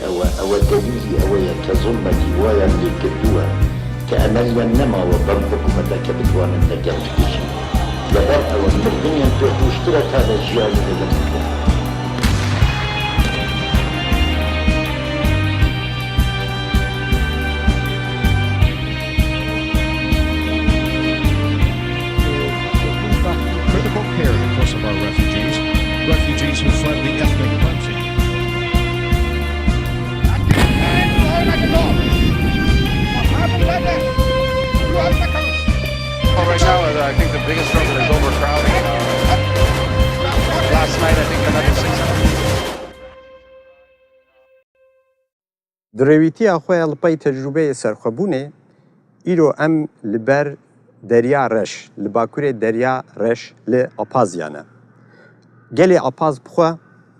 ئەوە دەلیلی ئەوەیە کە زوڵمەتی وایان لێ کردووە کە ئەمەلیان نەماوە بەم حکوومەتە کە بتوانن لەگەڵ بکەشن لەبەر ئەوە مردنیان پێخۆشترە تا لە ژیانی لەگەڵ بکەن. Refugees who fled the ethnic cleansing. Well, right now, I think the biggest struggle is overcrowding. Last night, I think another 600. درێویتیە خۆیان لەپەی تەجروبەیە سەرخەبوونێ ئیرۆ ئەم لەبەر دەریا ڕەش لە باکوورێ دەریا ڕەش لە ئەپازیانە. gelê apaz bixwe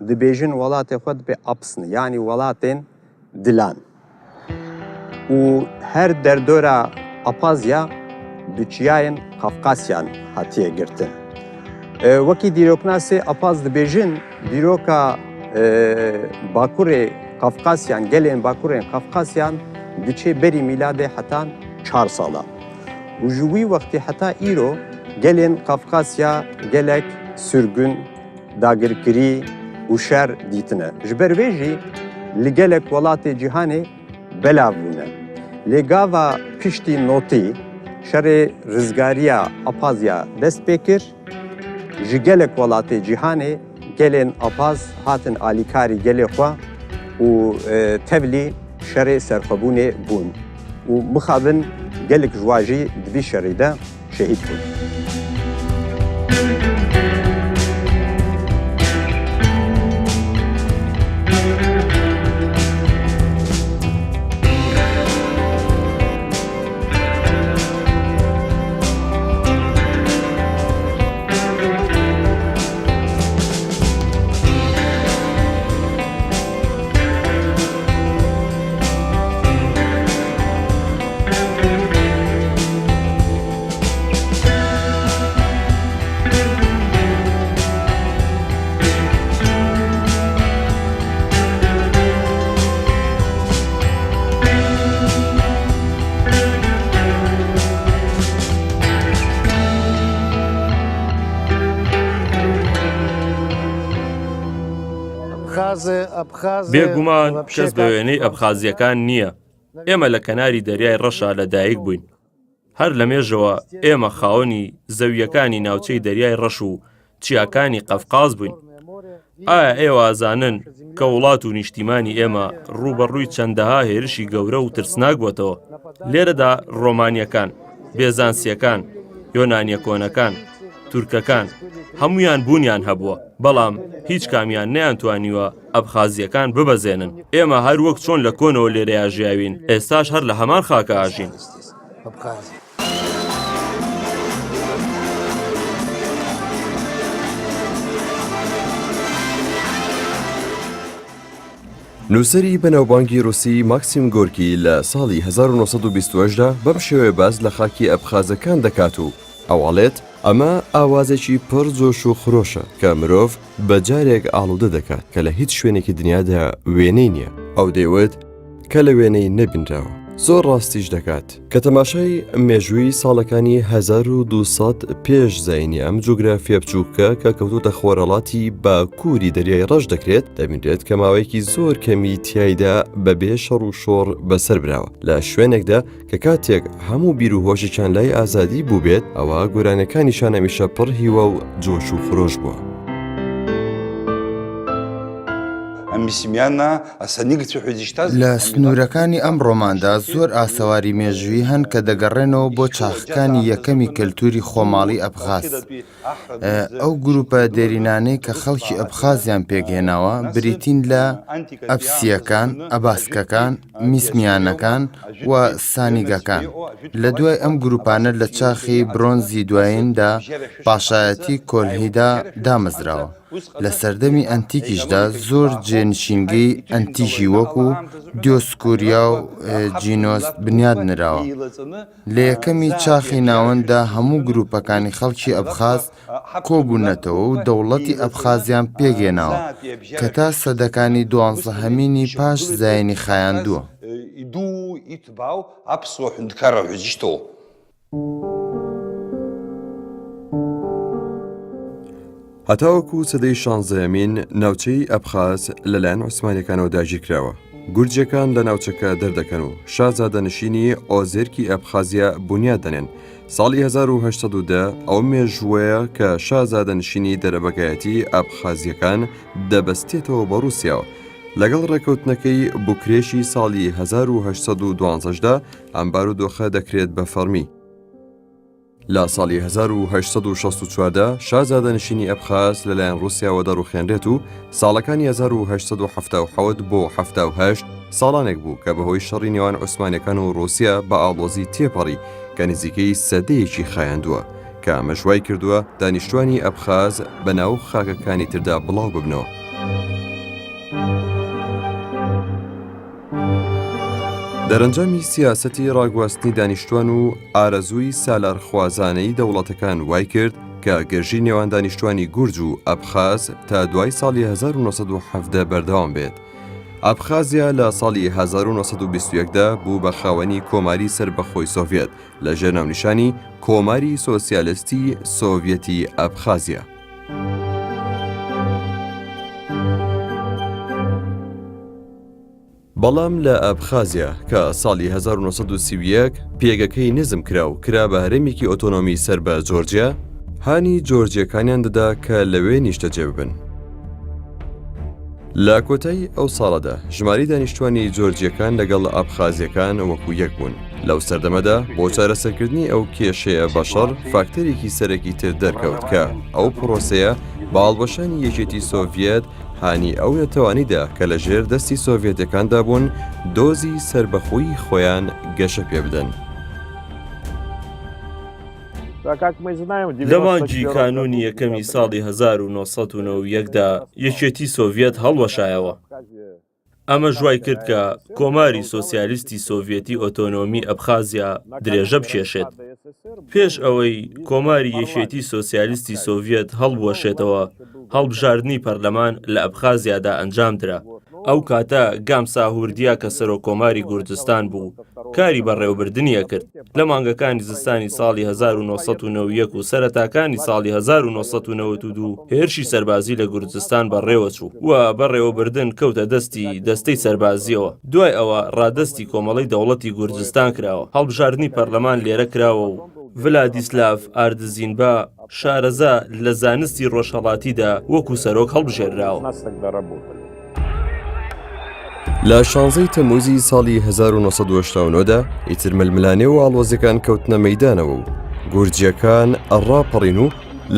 dibêjin welatê xwe dibe apsn yanî welatên dilan û her derdora apazya bi çiyayên Kafkasyan hatiye girtin. Wekî dîroknasê apaz dibêjin dîroka Bakurê Kafkasyan gelên Bakurên Kafkasyan diçe berî mîladê hetan 4 sala. û ji wî wextê heta îro gelên Kafkasya gelek sürgün dagirkirî û şer dîtine. Ji ber vê jî li gelek welatê cîhanê belav bûne. Lê gava piştî notî şerê rizgariya apazya dest pê kir, ji gelek welatê cîhanê gelên apaz hatin alîkarî gelê xwe û tevlî şerê serxwebûnê bûn û mixabin gelek ji wan jî di vî şerê de şehîd bûn. بێگومان کەس بە وێنەی ئەبخازیەکان نییە. ئێمە لە کەناری دەریای ڕەشا لەدایک بووین. هەر لە مێژەوە ئێمە خاوەنی زەویەکانی ناوچەی دەریای ڕەش و چیاکانی قەفقاز بووین. ئایا ئێوە ئازانن کە وڵات و نیشتیمانی ئێمە ڕوبەڕووی چەندەها هێرشی گەورە و ترسناک بووەتەوە. لێرەدا ڕۆمانیەکان، بێزانسیەکان، یۆنانیە کۆنەکان، تورکەکان هەمویان بوونیان هەبووە، بەڵام هیچ کامیان نەیانتوانیوە ئەبخازیەکان ببەزێنن. ئێمە هەر وەک چۆن لە کۆنەوە لێرە ئاژیاوین، ئێستاش هەر لە هەمان خاکە ئاژین. نووسری بەناوبانگی رووسی ماکسیم گۆرکی لە ساڵی 1920دا بەم شێوەیە باز لە خاکی ئەبخازەکان دەکات و ئەوڵێت ئەمە ئاوازێکی پڕ جۆش و خرۆشە کە مرۆڤ بەجارێک ئاڵوودە دەکات کە لە هیچ شوێنێکی دنیادا وێنەی نییە. ئەو دەیوت کە لە وێنەی نەبینراوە. زۆر ڕاستیش دەکات کە تەماشای مێژووی ساڵەکانی 1200 پێش زاینی ئەم جوگرافیە بچووکە کە کەوتوتە خۆرەڵاتی باکووری دەریای ڕەش دەکرێت دەبینرێت کە ماوەیەکی زۆر کەمی تیایدا بەبێ شەڕ و شۆڕ بەسەر براوە لە شوێنێکدا کە کاتێک هەموو بیر و هۆشێکیان لای ئازادی بوو بێت ئەوە گۆرانەکانیشان هەمیشە پڕ هیوە و جۆش و خرۆش بووە. لە سنوورەکانی ئەم ڕۆماندا زۆر ئاسەواری مێژووی هەن کە دەگەڕێنەوە بۆ چاخەکانی یەکەمی کەلتوری خۆماڵی ئەبخاز. ئەو گروپە دێرینانەی کە خەڵکی ئەبخازیان پێگەێناوە بریتین لە ئەبسیەکان، ئەباسکەکان، میسمیانەکان و سانیگەکان. لە دوای ئەم گروپانە لە چاخی برۆنزی دواییندا پاشایەتی کۆلهیدا دامەزراوە لە سەردەمی ئەنتیکیشدا زۆر جێنشینگەی ئەنتیژی وەکو دیۆسکوریا و جینۆس بنیاد نراوە. لە یەکەمی چاخی ناوەنددا هەموو گروپەکانی خەڵکی ئەبخاز کۆبوونەتەوە و دەوڵەتی ئەبخازیان پێگێناوە کە تا سەدەکانی 12هەمینی پاش زاینی خایاندووە. هەتاوەکو سەدەی 16هەمین ناوچەی ئەبخاز لەلایەن عوسمانیەکانەوە داگیرکراوە. گورجەکان لە ناوچەکە دەردەکەن و شازادەنشینی ئۆزێرکی ئەبخازیا بنیاد دەنێن. ساڵی 1810 ئەو مێژووەیە کە شازادەنشینی دەرەبەگایەتی ئەبخازیەکان دەبەستێتەوە بە رووسیاوە. لەگەڵ ڕێکەوتنەکەی بوکرێشی ساڵی 1812دا ئەم بارودۆخە دەکرێت بە فەرمی. لە ساڵی 1864دا شازادەنشینی ئەبخاز لەلایەن رووسیاوە دەڕوخێنرێت و ساڵەکانی 1877 بۆ 78 ساڵانێک بوو کە بەهۆی شەڕی نێوان عوسمانیەکان و رووسیا بە ئاڵۆزی تێپەڕی کە نزیکەی سەدەیەکی خایاندووە کە ئەمەژوای کردووە دانیشتوانی ئەبخاز بەناو خاکەکانی تردا بڵاو ببنەوە. دەرەنجامی سیاسەتی ڕاگواستنی دانیشتوان و ئارەزووی سالارخوازانەی دەوڵەتەکان وای کرد کە گەژی نێوان دانیشتوانی گورج و ئەبخاز تا دوای ساڵی 1970 بەردەوام بێت. ئەبخازیا لە ساڵی 1921دا بوو بە خاوەنی کۆماری سربەخۆی سۆڤێت لە ژێرناونیشانی کۆماری سۆسیالیستی سۆڤێتی ئەبخازیا. بەڵام لە ئەبخازیا کە ساڵی 1931 پێگەکەی نزم کرا و کرا بە هەرێمێکی ئۆتۆنۆمی سەر بە جۆرجیا، هانی جۆرجیەکانیان دەدا کە لەوێ نیشتەجێ ببن. لە کۆتایی ئەو ساڵەدا ژماری دانیشتوانی جۆرجیەکان لەگەڵ ئەبخازیەکان وەکو یەک بوون. لەو سەردەمەدا بۆ چارەسەرکردنی ئەو کێشەیە بەشەڕ فاکتەرێکی سەرەکی تر دەرکەوت کە ئەو پرۆسەیە باڵبەشانی یەکێتی سۆڤێت هانی ئەو نەتەوانیدا کە لە ژێر دەستی سۆڤێتەکاندا بوون دۆزی سربەخۆیی خۆیان گەشە پێ بدەن. لە مانگی کانونی یەکەمی ساڵی 1991دا یەکێتی سۆڤێت هەڵوەشایەوە. ئەمە ژوای کرد کە کۆماری سۆسیالیستی سۆڤێتی ئۆتۆنۆمی ئەبخازیا درێژە بچێشێت. پێش ئەوەی کۆماری یەکێتی سۆسیالیستی سۆڤێت هەڵبوەشێتەوە، هەڵبژاردننی پەرلەمان لە ئەبخازیادا ئەنجام درا. ئەو کاتە گام ساهوردیا کە سەرۆکۆماری گورجستان بوو کاری بەڕێوەبردنیە کرد. لە مانگەکانی زستانی ساڵی 1991 و سەرەتاکانی ساڵی 1992 هێرشی سەربازی لە گورجستان بەڕێوە چوو و بەڕێوەبردن کەوتە دەستەی سەربازیەوە. دوای ئەوە ڕادەستی کۆمەڵی دەوڵەتی گورجستان کراوە. هەڵبژاردننی پەرلەمان لێرە کراوە و ڤلادیسلاف ئاردزینبا شارەزا لە زانستی ڕۆژهەڵاتیدا وەکو سەرۆک هەڵبژێراوە. لە 16 تەموزی ساڵی 1970دا ئیتر ململانێ و ئاڵۆزیەکان کەوتنە مەیدانەوە و گورجیەکان ڕاپەڕین و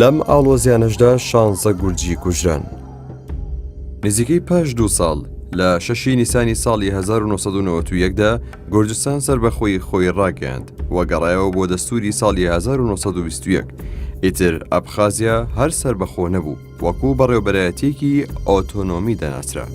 لەم ئاڵۆزیانەشدا 16 گورجی کوژران. نزیکەی پاش 2 ساڵ لە 6 نیسانی ساڵی 1991دا گورجستان سربەخۆی خۆی ڕاگەیاند و گەڕایەوە بۆ دەستوری ساڵی 1921. ئیتر ئەبخازیا هەر سربەخۆ نەبوو وەکو بەڕێوەبەرایەتێکی ئۆتۆنۆمی دەناسرا.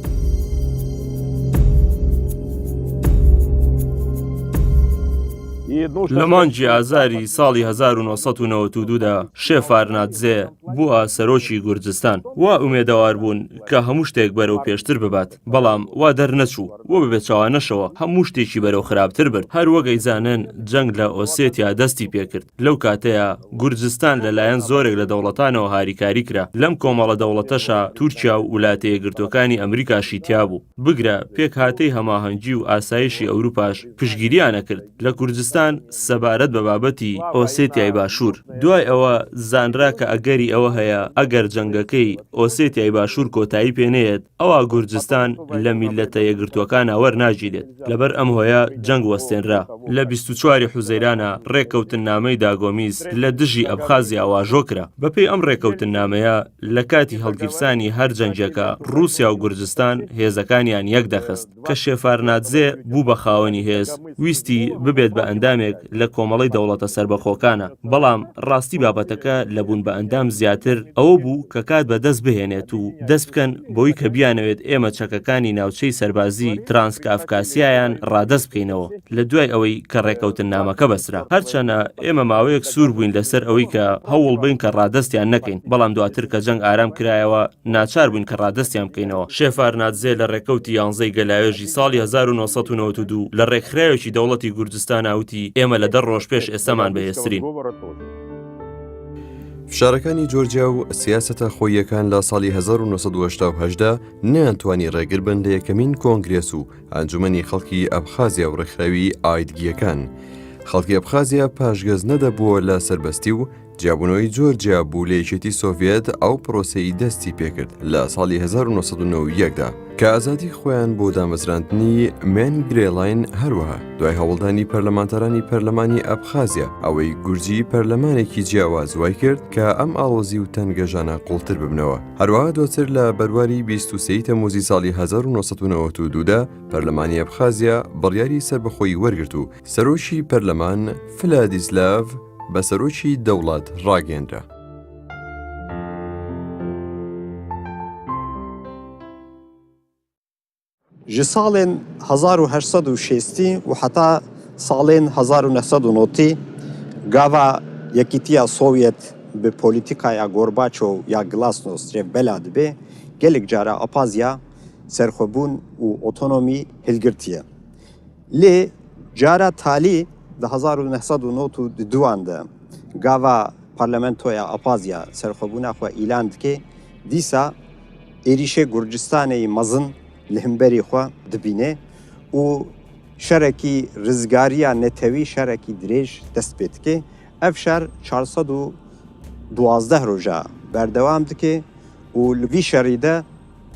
لە مانگی ئازاری ساڵی 1992دا شێفارنادزێ بووە سەرۆکی گورجستان. وا ئومێدەوار بوون کە هەموو شتێک بەرەو پێشتر ببات، بەڵام وا دەرنەچوو وە ببێت چاوانەشەوە هەموو شتێکی بەرەو خراپتر برد. هەر وەگەی زانن جەنگ لە ئۆسێتیا دەستی پێکرد. لەو کاتەیە گورجستان لەلایەن زۆرێک لە دەوڵەتانەوە هاریکاری کرا. لەم کۆمەڵە دەوڵەتەشە تورکیا و وڵاتە یەکگرتوەکانی ئەمریکاشی تیا بوو. بگرە پێک هاتەی هەماهەنگی و ئاسایشی ئەوروپاش پشگیریانە کرد لە کوردستان سەبارەت بە بابەتی ئۆسێتیای باشوور. دوای ئەوە زانرا کە ئەگەری ئەوە هەیە ئەگەر جەنگەکەی ئۆسێتیای باشوور کۆتایی پێنێت ئەوە گورجستان لە میلەتە یەکگرتوەکانە وەرناگیرێت. لەبەر ئەم هۆیە جەنگ وەستێنرا. لە 24 حوزەیرانە ڕێککەوتننامەی داگۆمیز لە دژی ئەبخازیا واژۆ کرا. بەپێی ئەم ڕێککەوتننامەیە لە کاتی هەڵگیرسانی هەر جەنگێکە رووسیا و گورجستان هێزەکانیان یەک دەخست کە شێفارنادزێ بوو بە خاوەنی هێز ویستی ببێت بە ئەندامێک لە کۆمەڵی دەوڵەتە سربەخۆکانە، بەڵام ڕاستی بابەتەکە لە بوون بە ئەندام زیاد زیاتر ئەوە بوو کە کات بەدەست بهێنێت و دەست بکەن بۆی کە بیانەوێت ئێمە چەکەکانی ناوچەی سەربازی ترانسکافکاسیایان ڕادەست بکەینەوە لە دوای ئەوەی کە ڕێکەوتن نامەکە بەسرا. هەرچەنە ئێمە ماوەیەک سوور بووین لەسەر ئەوەی کە هەوڵ بین کە ڕادەستیان نەکەین، بەڵام دواتر کە جەنگ ئارام کرایەوە ناچار بووین کە ڕادەستیان بکەینەوە. شێفار ناتزێ لە ڕێکەوتی 11 گەلاوێژی ساڵی 1992 لە ڕێکخراوێکی دەوڵەتی کوردستان ئاوتی ئێمە لە 10 ڕۆژ پێش ئێستامان بەهێزترین. فشارەکانی جۆرجیا و سیاسەتە خۆیەکان لە ساڵی 1970 نەیانتوانی ڕێگر بن لە یەکەمین کۆنگرێس و ئەنجومەنی خەڵکی ئەبخازیا و ڕێکخراوی ئایدگیەکان. خەڵکی ئەبخازیا پاشگەز نەدەبووە لە سەربەستی و جیابوونەوەی جۆرجیا بوو لە یەکێتی سۆڤێت ئەو پرۆسەی دەستی پێکرد لە ساڵی 1990دا کە ئازادی خۆیان بۆ دامەزراندنی مێن گرێلاین هەروەها دوای هەوڵدانی پەرلەمانتەرانی پەرلەمانی ئەبخازیا ئەوەی گورجی پەرلەمانێکی جیاواز وای کرد کە ئەم ئاڵۆزی و تەنگەژانە قوڵتر ببنەوە. هەروەها دواتر لە بەرواری 23 تەموزی ساڵی 1992دا پەرلەمانی ئەبخازیا بڕیاری سەربەخۆیی وەرگرت و سەرۆکی پەرلەمان فلادیسلاڤ بە سەرۆکی دەوڵەت ڕاگەیەندرا. ji salên 1960 û heta salên 1990 gava Yekîtiya Sovyet bi polîtîkaya Gorbaçov ya Glasnost rêvbela dibe, gelek cara Apazya serxwebûn û otonomî hilgirtiye. Lê cara talî di 1992 de gava Parlamentoya Apazya serxwebûna xwe îlan dike, dîsa êrişê Gurcistanê mezin li hemberî xwe dibîne û şerekî rizgariya netewî şerekî dirêj dest pê dike. Ev şer 412 roja berdewam dike û li vî şerî de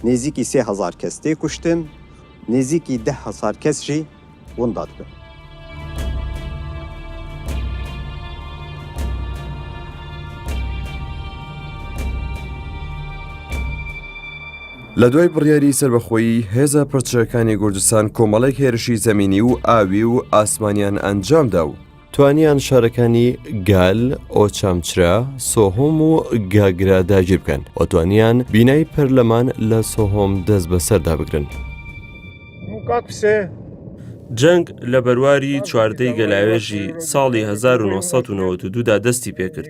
nêzîkî 3000 kes tê kuştin, nêzîkî 10,000 kes jî wenda dibin. لە دوای بڕیاری سەربەخۆیی هێزە پڕچەکانی گورجستان کۆمەڵێک هێرشی زەمینی و ئاوی و ئاسمانیان ئەنجامدا و توانیان شارەکانی گال، ئۆچامچرا، سۆهۆم و گاگرا داگیر بکەن و توانیان بینای پەرلەمان لە سۆهۆم دەست بەسەردا بگرن. جەنگ لە بەرواری 14 گەلاوێژی ساڵی 1992دا دەستی پێکرد.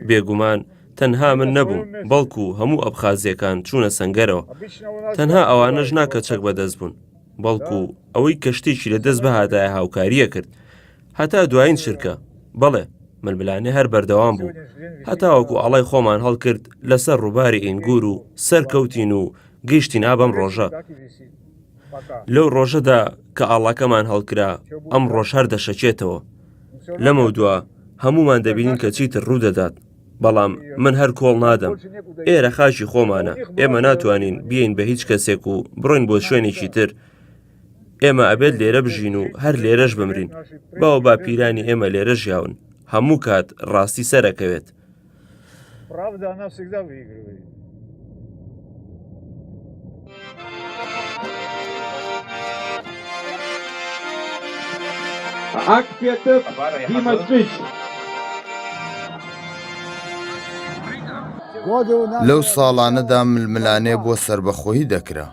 بێگومان تەنها من نەبووم، بەڵکو هەموو ئەبخازیەکان چوونە سەنگەرەوە. تەنها ئەوانەش ناکە چەک بەدەست بوون، بەڵکو ئەوەی کەشتێکی لە دەست بەهادایە هاوکاریە کرد. هەتا دوایین شرکە، بەڵێ ململانێ هەر بەردەوام بوو، هەتا وەکو ئاڵای خۆمان هەڵکرد لەسەر ڕووباری ئینگور و سەرکەوتین و گەیشتین بەم ڕۆژە. لەو ڕۆژەدا کە ئاڵاکەمان هەڵکرا ئەم ڕۆژ هەر دەشەچێتەوە. لەمە دووە هەمومان دەبینین کە چیتر ڕوو دەدات، بەڵام من هەر کۆڵ نادەم. ئێرە خاشی خۆمانە، ئێمە ناتوانین بیاین بە هیچ کەسێک و بڕۆین بۆ شوێنێکی تر. ئێمە ئەبێت لێرە بژین و هەر لێرەش بمرین. باوە باپیرانی ئێمە لێرە ژیاون، هەموو کات ڕاستی سەرەکەوێت. لەو ساڵانەدا ململانێ بۆ سەربەخۆیی دەکرا.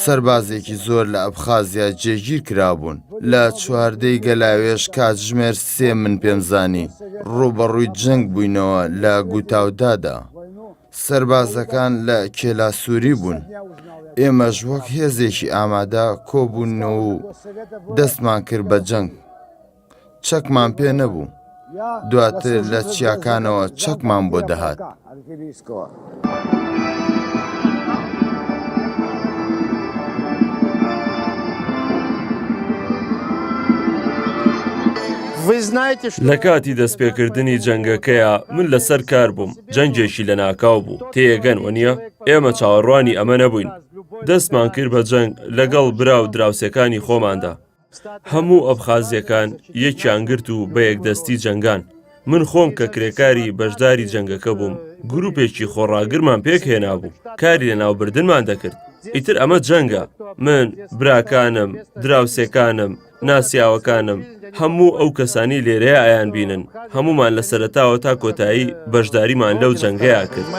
سەربازێکی زۆر لە ئەبخازیا جێگیر کرابوون. لە 14 گەلاوێژ کاتژمێر 3 من پێمزانی ڕوبەڕووی جەنگ بووینەوە لە گوتاودادا. سەربازەکان لە کێلاسووری بوون. ئێمەش وەک هێزێکی ئامادە کۆبوونەوە و دەستمان کرد بە جەنگ. چەکمان پێ نەبوو. دواتر لە چیاکانەوە چەکمان بۆ دەهات. لە کاتی دەستپێکردنی جەنگەکەیە من لەسەر کار بووم، جەنگێکی لە ناکاو بوو. تێگەن وەنیە ئێمە چاوەڕوانی ئەمە نەبووین. دەستمان کرد بە جەنگ لەگەڵ برا و دراوسەکانی خۆماندا. هەموو ئەبخازیەکان یەکیان گرت و بە یەکدەستی جەنگان. من خۆم کە کرێکاری بەشداری جەنگەکە بووم گروپێکی خۆڕاگرمان پێک هێنابوو کاری لە ناوبردنمان دەکرد ئیتر ئەمە جەنگە من براکانم دراوسێکانم ناسیاوەکانم هەموو ئەو کەسانی لێرەیە ئایان بینن هەمومان لە سەرەتاوە تا کۆتایی بەشداریمان لەو جەنگەیە کرد.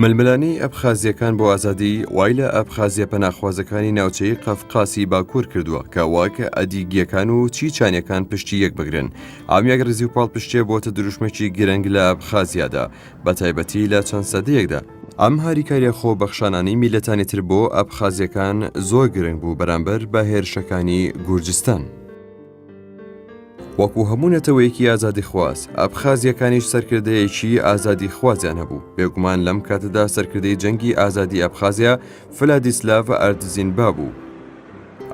ململانی ئەبخازیەکان بۆ ئازادی وای لە ئەبخازیە پەناخوازەکانی ناوچەی قەفقاسی باکوور کردووە کە واکە ئەدیگیەکان و چیچانیەکان پشتی یەک بگرن. ئامیاگ ڕزی و پاڵ پشتێ بۆتە دروشمێکی گرنگ لە ئەبخازیادا بە تایبەتی لە چەند سەدەیەکدا. ئەم هاریکاریە خۆبەخشانانی میلەتانی تر بۆ ئەبخازیەکان زۆر گرنگ بوو بەرامبەر بە هێرشەکانی گورجستان. وەکو هەموو نەتەوەیەکی ئازادی خواز ئەبخازیەکانیش سەرکردەیەکی ئازادی خوازیان هەبوو. بێگومان لەم کاتەدا سەرکردەی جەنگی ئازادی ئەبخازیا فلادیسلاڤ ئاردزینبا بوو.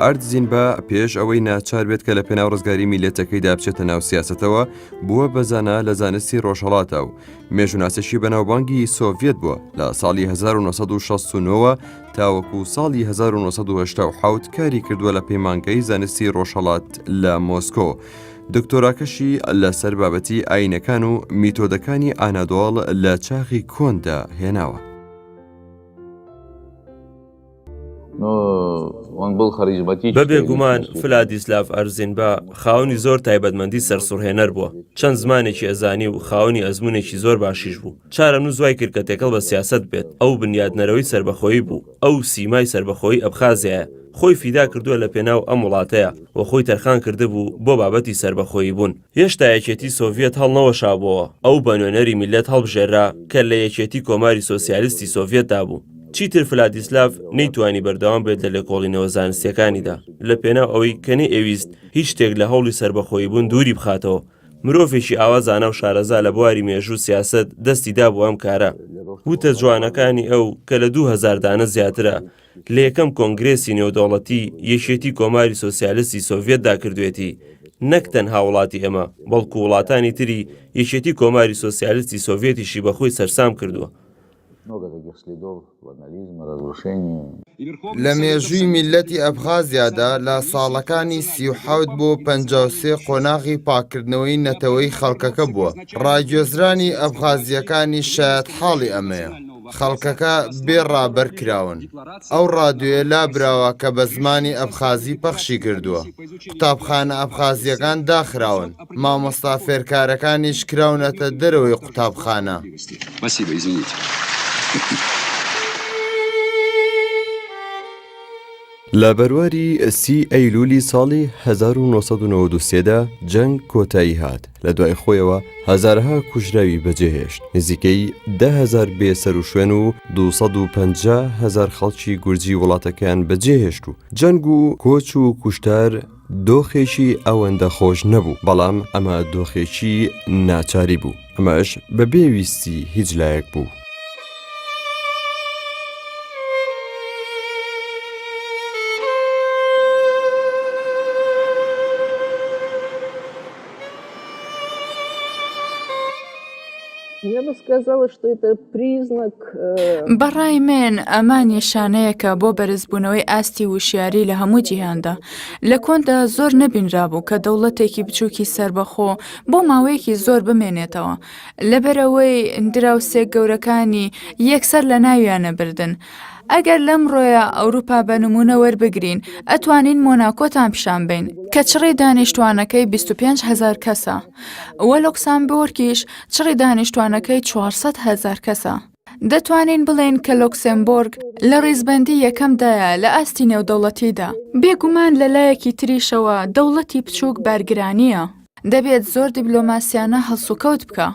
ئاردزینبا پێش ئەوەی ناچار بێت کە لە پێناو ڕزگاری میلەتەکەیدا بچێتە ناو سیاسەتەوە بووە بەزانە لە زانستی ڕۆژهەڵاتە و مێژوناسێکی بەناوبانگی سۆڤێت بووە لە ساڵی 1969 تاوەکو ساڵی 1970 کاری کردووە لە پەیمانگەی زانستی ڕۆژهەڵات لە مۆسکۆ. دکتۆراکەشی لەسەر بابەتی ئاینەکان و میتۆدەکانی ئانادۆڵ لە چاخی کۆندا هێناوە. بەبێگومان فلادیسلاڤ ئەرزینبا خاوەنی زۆر تایبەتمەندی سەرسوڕهێنەر بووە چەند زمانێکی ئەزانی و خاوەنی ئەزمونێکی زۆر باشیش بوو. چارەم و زوای کرد کە تێکەڵ بە سیاست بێت ئەو بنیادنەرەوەی سربەخۆیی بوو ئەو سیمای سربەخۆیی ئەبخازیایە خۆی فیدا کردووە لە پێناو ئەم وڵاتەیە و خۆی تەرخان کردبوو بۆ بابەتی سربەخۆیی بوون. هێشتا یەکێتی سۆڤێت هەڵنەوەشابەوە ئەو بەنوێنەری میلەت هەڵبژێرا کە لە یەکێتی کۆماری سۆسیالیستی سۆڤێتدا بوو. چیتر فلادیسلاڤ نەیتوانی بەردەوام بێت لە لێکۆڵینەوە زانستیەکانیدا لە پێناو ئەوەی کە نەئێویست هیچ شتێک لە هەوڵی سربەخۆیی بوون دووری بخاتەوە. مرۆڤێکی ئاوازانە و شارەزا لە بواری مێژوو سیاست دەستی دا بۆ ئەم کارە. وتە جوانەکانی ئەو کە لە 2000 دانە زیاترە لە یەکەم کۆنگرێسی نێودەوڵەتی یەکێتی کۆماری سۆسیالیستی سۆڤێتدا کردوێتی نەک تەنها وڵاتی ئێمە بەڵکو وڵاتانی تری یەکێتی کۆماری سۆسیالیستی سۆڤێتیشی بەخۆی سەرسام کردووە. لە مێژووی میلەتی ئەبخازیادا لە ساڵەکانی 37 بۆ 53 قۆناغی پاکردنەوەی نەتەوەی خەڵکەکە بووە. ڕاگوێزرانی ئەبخازیەکانی شایەت حاڵی ئەمەیە. خەڵکەکە بێڕابەر کراون. ئەو ڕادیۆیە لابراوە کە بە زمانی ئەبخازی پەخشی کردووە. قوتابخانە ئەبخازیەکان داخراون. مامۆستا فێرکارەکانیش کراونەتە دەرەوەی قوتابخانە. لە بەرواری 30 ئەیلولی ساڵی 1993دا جەنگ کۆتایی هات لە دوای خۆیەوە هەزارها کوژراوی بەجێهێشت نزیکەی 10,000 بێسەر و شوێن و 250,000 خەڵکی گورجی وڵاتەکەیان بەجێهێشت و جەنگ و کۆچ و کوشتار دۆخێکی ئەوەندە خۆش نەبوو بەڵام ئەمە دۆخێکی ناچاری بوو ئەمەش بە بێویستی هیچ لایەک بوو. بەڕای من ئەمە نیشانەیەکە بۆ بەرزبوونەوەی ئاستی وشیاری لە هەموو جیهاندا. لە کۆندا زۆر نەبینرابوو کە دەوڵەتێکی بچووکی سربەخۆ بۆ ماوەیەکی زۆر بمێنێتەوە لەبەرەوەی دراوسێک گەورەکانی یەکسەر لە ناویانە بردن. ئەگەر لەم ڕۆیە ئەوروپا بە نمونە وەربگرین ئەتوانین مۆناکۆتان پیشان بین کە چڕی دانیشتوانەکەی 25,000 کەسە وە لۆکسامبۆرگیش چڕی دانیشتوانەکەی 400,000 کەسە. دەتوانین بڵێن کە لۆکسێمبۆرگ لە ڕیزبەندی یەکەمدایە لە ئاستی نێودەوڵەتیدا. بێگومان لەلایەکی تریشەوە دەوڵەتی بچووک بارگرانیە. دەبێت زۆر دیبلۆماسیانە هەڵسوکەوت بکە.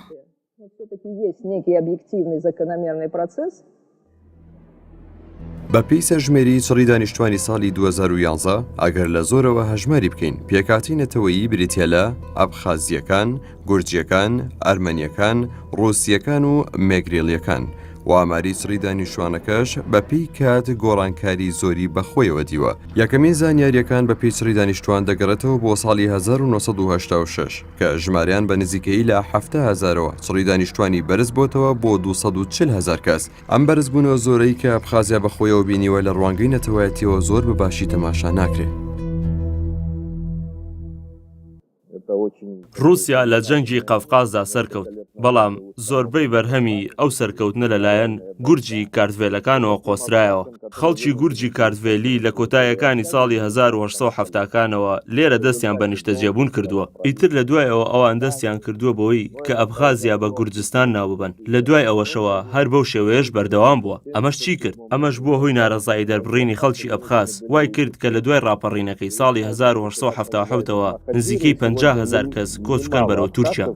بە پێی سەرژمێری چڕی دانیشتوانی ساڵی 2011 ئەگەر لە زۆرەوە هەژماری بکەین پێکاتی نەتەوەیی بریتیە لە ئەبخازیەکان، گورجیەکان، ئەرمەنیەکان، ڕوسیەکان و مێگرێڵیەکان و ئاماری سڕی دانیشتوانەکەش بە پێی کات گۆڕانکاری زۆری بەخۆیەوە دیوە. یەکەمین زانیاریەکان بە پێی سڕی دانیشتوان دەگەڕێتەوە بۆ ساڵی 1986 کە ژماریان بە نزیکەی لە 70,000ەوە سڕی دانیشتوانی بەرز بۆتەوە بۆ 240,000 کەس. ئەم بەرزبوونەوە زۆرەی کە ئەبخازیا بەخۆیەوە بینیوە لە ڕوانگەی نەتەوایەتیەوە زۆر بەباشی تەماشا ناکرێت. رووسیا لە جەنگی قەفقازدا سەرکەوت، بەڵام زۆربەی بەرهەمی ئەو سەرکەوتنە لەلایەن گورجی کارتڤێلەکانەوە قۆسرایەوە. خەڵکی گورجی کارتڤێلی لە کۆتاییەکانی ساڵی 1970ەکانەوە لێرە دەستیان بە نیشتەجێبوون کردووە. ئیتر لە دوایەوە ئەوان دەستیان کردووە بەوەی کە ئەبخازیا بە گورجستان ناوببن. لە دوای ئەوەشەوە هەر بەو شێوەیەش بەردەوام بووە. ئەمەش چی کرد؟ ئەمەش بووە هۆی ناڕەزایی دەربڕینی خەڵکی ئەبخاز. وای کرد کە لە دوای ڕاپەڕینەکەی ساڵی 1970ەوە نزیکەی 50,000 کەس کۆچ بکەن بەرەو تورکیا.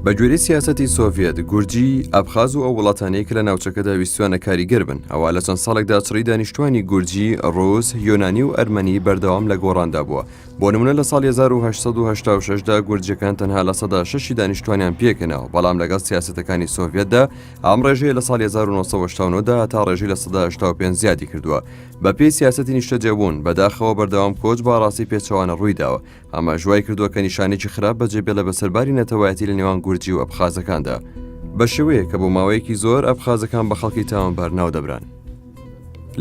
بە گوێرەی سیاسەتی سۆڤێت گورجی ئەبخاز و ئەو وڵاتانەی کە لە ناوچەکەدا ویستوانە کاریگەر بن. ئەوە لە چەند ساڵێکدا چڕی دانیشتوانی گورجی، ڕۆس، یۆنانی و ئەرمەنی بەردەوام لە گۆڕاندا بووە. بۆ نمونە لە ساڵی 1886دا گورجەکان تەنها لە 6% دانیشتوانیان پێکەنەوە، بەڵام لەگەڵ سیاسەتەکانی سۆڤێتدا ئەم ڕێژەیە لە ساڵی 1989دا تا ڕێژەی لە 85 زیادی کردووە. بە پێی سیاسەتی نیشتەجێبوون بەداخەوە بەردەوام کۆچ باڕاستی پێچەوانە ڕوویداوە. ئەمە ژوای کردووە کە نیشانێکی خراپ بەجێبێڵە بەسەرباری نەتەوایەتی لە نێوان گورجی و ئەبخازەکاندا، بە شێوەیە کە بۆ ماوەیەکی زۆر ئەبخازەکان بە خەڵکی تاوانبار ناو دەبران.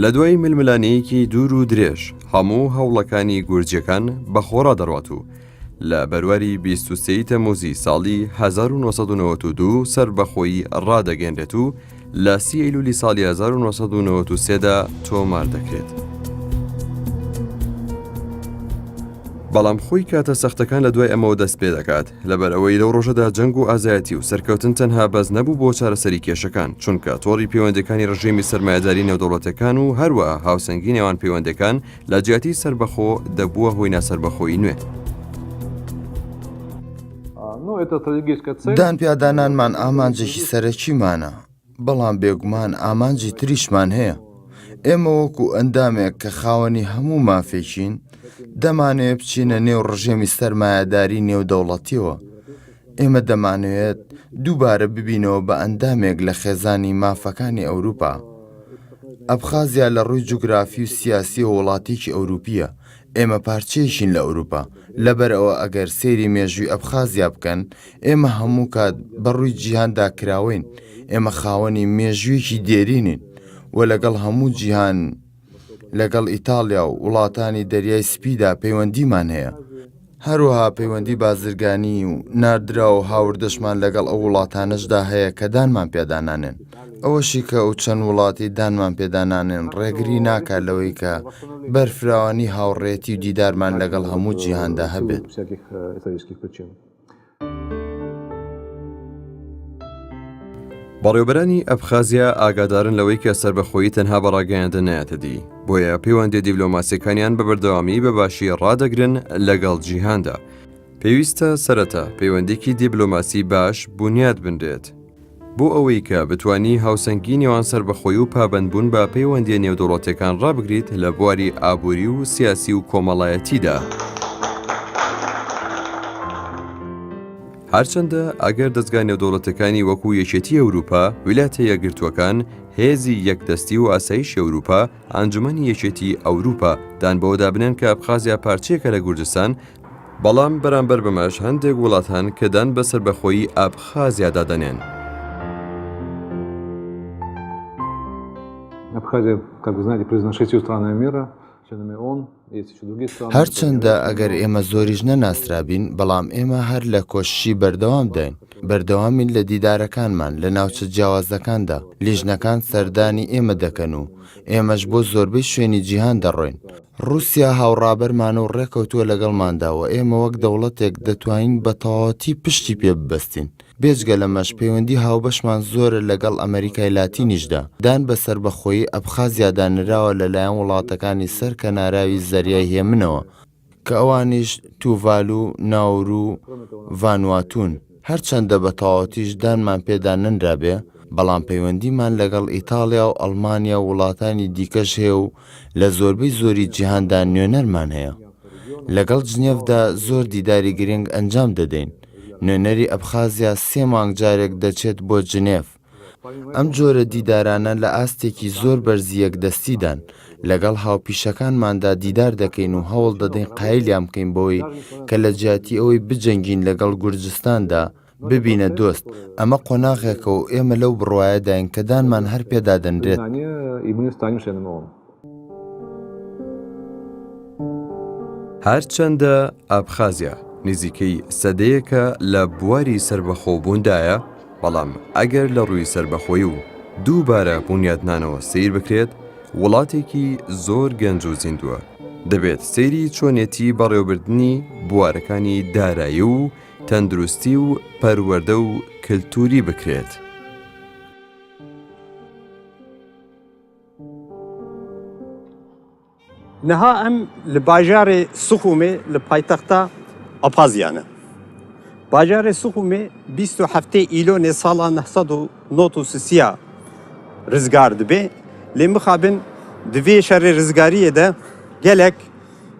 لە دوای ململانەیەکی دوور و درێژ هەموو هەوڵەکانی گورجیەکان بە خۆڕا دەڕوات و لە بەرواری 23 تەموزی ساڵی 1992 سەر بەخۆی ڕادەگەێنرێت و لە 30 ئەیلولی ساڵی 1993دا تۆمار دەکرێت. بەڵام خۆی کاتە سەختەکان لە دوای ئەمەوە دەست پێ دەکات، لەبەر ئەوەی لەو ڕۆژەدا جەنگ و ئازایەتی و سەرکەوتن تەنها بەز نەبوو بۆ چارەسەری کێشەکان، چونکە تۆڕی پەیوەندەکانی ڕژیمی سەرمایەداری نێودەوڵەتەکان و هەروەها هاوسەنگی نێوان پەیوەندەکان لە جیاتی سەربەخۆ دەبووە هۆی ناسەربەخۆیی نوێ. دانپیادانانمان ئامانجێکی سەرەکیمانە، بەڵام بێگومان ئامانجی تریشمان هەیە. ئێمە وەکو ئەندامێک کە خاوەنی هەموو مافێکین دەمانەوێت بچینە نێو ڕژێمی سەرمایەداری نێودەوڵەتیەوە. ئێمە دەمانەوێت دووبارە ببینەوە بە ئەندامێک لە خێزانی مافەکانی ئەوروپا. ئەبخازیا لە ڕووی جوگرافی و سیاسی وڵاتێکی ئەوروپیە. ئێمە پارچەیەکین لە ئەوروپا، لەبەرەوە ئەگەر سێری مێژووی ئەبخازیا بکەن ئێمە هەموو کات بەڕووی جیهاندا کراوین. ئێمە خاوەنی مێژوویەکی دێرینین و لەگەڵ هەموو جیهان، لەگەڵ ئیتالیا و وڵاتانی دەریای سپیدا پەیوەندیمان هەیە. هەروەها پەیوەندی بازرگانی و ناردرا و هاوردەشمان لەگەڵ ئەو وڵاتانەشدا هەیە کە دانمان پێدانانێن. ئەوەشی کە ئەو چەند وڵاتی دانمان پێدانانێن ڕێگری ناکات لەوەی کە بەرفراوانی هاوڕێتی و دیدارمان لەگەڵ هەموو جیهاندا هەبێت. بەڕێوەبەرانی ئەبخازیا ئاگادارن لەوەی کە سەربەخۆیی تەنها بەڕاگەیاندە نایەتەدی، بۆیە پەیوەندی دیبلۆماسیەکانیان بە بەردەوامی بەباشی ڕادەگرن لەگەڵ جیهاندا. پێویستە سەرەتا پەیوەندێکی دیبلۆماسی باش بنیاد بنرێت بۆ ئەوەی کە بتوانی هاوسەنگی نێوان سەربەخۆیی و پابەندبوون بە پەیوەندیە نێودەوڵەتەکان ڕابگریت لە بواری ئابووری و سیاسی و کۆمەڵایەتیدا. هەرچەندە ئەگەر دەستگای نێودەوڵەتەکانی وەکو یەکێتی ئەوروپا، ویلایەتە یەکگرتووەکان، هێزی یەکدەستی و ئاسایشی ئەوروپا، ئەنجومەنی یەکێتی ئەوروپا دان بەوە دابنێن کە ئەبخازیا پارچەیەکە لە گورجستان، بەڵام بەرامبەر بەمەش هەندێک وڵاتان کە دان بە سەربەخۆیی ئەبخازیا دادەنێن. هەرچەندە ئەگەر ئێمە زۆریش نەناسرابین، بەڵام ئێمە هەر لە کۆششی بەردەوام دەین. بەردەوامین لە دیدارەکانمان لە ناوچە جیاوازەکاندا. لیژنەکان سەردانی ئێمە دەکەن و ئێمەش بۆ زۆربەی شوێنی جیهان دەڕۆین. رووسیا هاوڕابەرمان و ڕێکەوتووە لەگەڵمانداوە. ئێمە وەک دەوڵەتێک دەتوانین بە تەواوەتی پشتی پێ ببەستین. بێجگە لەمەش پەیوەندی هاوبەشمان زۆرە لەگەڵ ئەمریکای لاتینیشدا. دان بە سەربەخۆیی ئەبخازیا دانراوە لەلایەن وڵاتەکانی سەر کەناراوی زەریای هێمنەوە کە ئەوانیش توڤالو، ناورو و ڤانواتون. هەرچەندە بە تەواوەتیش دانمان پێدا نەنرابێ، بەڵام پەیوەندیمان لەگەڵ ئیتالیا و ئەڵمانیا و وڵاتانی دیکەش هەیە و لە زۆربەی زۆری جیهاندا نوێنەرمان هەیە. لەگەڵ جنێڤدا زۆر دیداری گرنگ ئەنجام دەدەین. نوێنەری ئەبخازیا 3 مانگ جارێک دەچێت بۆ جنێڤ. ئەم جۆرە دیدارانە لە ئاستێکی زۆر بەرزیەک دەستیدان لەگەڵ هاوپیشەکانماندا دیدار دەکەین و هەوڵ دەدەین قایلیان بکەین بۆی کە لە جیاتی ئەوەی بجەنگین لەگەڵ گورجستاندا ببینە دۆست. ئەمە قۆناغێکە و ئێمە لەو بڕوایەداین کە دانمان هەر پێدا دەنرێت. هەرچەندە ئابخازیا نزیکەی سەدەیەکە لە بواری سربەخۆبووندایە، بەڵام ئەگەر لە ڕووی سربەخۆی و دووبارە بوونیاتنانەوە سیر بکرێت، وڵاتێکی زۆر گەنج و زیندووە. دەبێت سەیری چۆنێتی بەڕێوەبردننی بوارەکانی دارایی و تەندروستی و پەروەردە و کللتوری بکرێت. نەها ئەم لە باژارێ سوخومێ لە پایتەختە ئەپازیانە. باژارێ سوخومێ 27 ئیلۆنێ ساڵا 1993 ڕزگار دەبێ، لێ مخابن divê şerê rizgariyê de gelek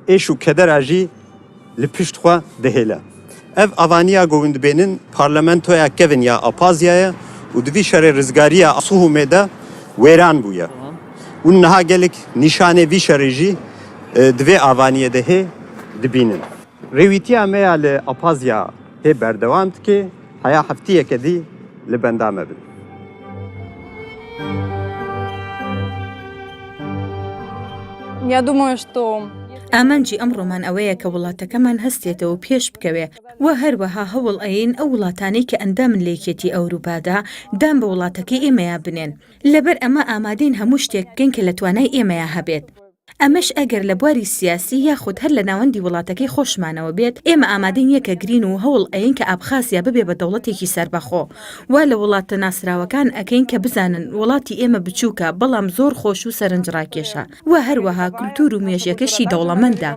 êş û kedera jî li pişt xwe dihêle. Ev avaniya govind bênin parlamentoya kevin ya Apazyaya û divî şerê rizgariya Suhumê de wêran bûye. Hûn niha gelek nîşanê vî şerê jî divê avaniyê de hê dibînin. Rêwîtiya me ya li Apazya hê berdewam dike, heya heftiyeke dî li benda me bin. Я думаю, что ئامانجی ئەمڕۆمان ئەوەیە کە وڵاتەکەمان هەستێتەوە پێش بکەوێ و هەروەها هەوڵ ئەین ئەو وڵاتانەی کە ئەندامن لە یەکێتی ئەوروپادا دام بە وڵاتەکەی ئێمەیە بنێن. لەبەر ئەمە ئامادەین هەموو شتێک بکەین کە لە توانای ئێمەیە هەبێت. ئەمەش ئەگەر لە بواری سیاسی یاخود هەر لە ناوەندی وڵاتەکەی خۆشمانەوە بێت، ئێمە ئامادەین یەکە گرین و هەوڵ ئەین کە ئابخازیا ببێ بە دەوڵەتێکی سربەخۆ. وا لە وڵاتە ناسراوەکان ئەکەین کە بزانن وڵاتی ئێمە بچووکە بەڵام زۆر خۆش و سەرنجڕاکێشە و هەروەها کولتور و مێژیەکەشی دەوڵەمەندە.